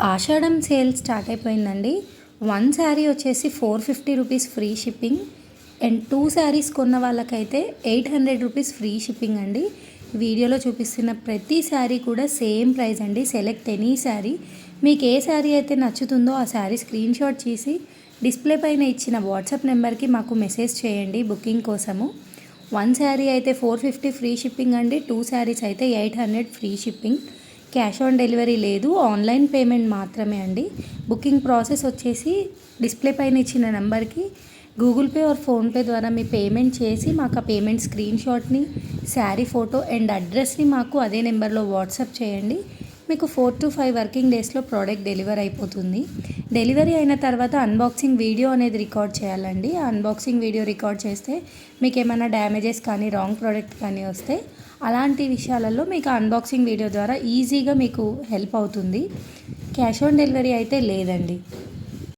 ఆషాఢం sale start అయిపోయిందండి. 1 శారీ వచ్చేసి 450 rupees free shipping and 2 saris కొన్న వాళ్ళకైతే 800 రూపీస్ ఫ్రీ షిప్పింగ్ అండి. వీడియోలో చూపిస్తున్న ప్రతి శారీ కూడా సేమ్ ప్రైస్ అండి. సెలెక్ట్ ఎనీ శారీ, మీకు ఏ శారీ అయితే నచ్చుతుందో ఆ శారీ స్క్రీన్ షాట్ తీసి డిస్ప్లే పైన ఇచ్చిన వాట్సాప్ నెంబర్కి మాకు మెసేజ్ చేయండి బుకింగ్ కోసము. 1 శారీ అయితే 450 ఫ్రీ షిప్పింగ్ అండి, 2 శారీస్ అయితే 800 free shipping. Cash on delivery లేదు, ఆన్లైన్ పేమెంట్ మాత్రమే అండి. బుకింగ్ ప్రాసెస్ వచ్చేసి డిస్ప్లే పైన ఇచ్చిన నెంబర్కి గూగుల్ పే ఆర్ ఫోన్పే ద్వారా మీ పేమెంట్ చేసి మాకు ఆ పేమెంట్ స్క్రీన్ షాట్ని, శారీ ఫోటో అండ్ అడ్రస్ని మాకు అదే నెంబర్లో వాట్సాప్ చేయండి. మీకు 4 to 5 వర్కింగ్ డేస్లో ప్రోడక్ట్ డెలివర్ అయిపోతుంది. డెలివరీ అయిన తర్వాత అన్బాక్సింగ్ వీడియో అనేది రికార్డ్ చేయాలండి. ఆ అన్బాక్సింగ్ వీడియో రికార్డ్ చేస్తే మీకు ఏమైనా డ్యామేజెస్ కానీ రాంగ్ ప్రోడక్ట్ కానీ వస్తే అలాంటి విషయాలలో మీకు అన్బాక్సింగ్ వీడియో ద్వారా ఈజీగా మీకు హెల్ప్ అవుతుంది. క్యాష్ ఆన్ డెలివరీ అయితే లేదండి.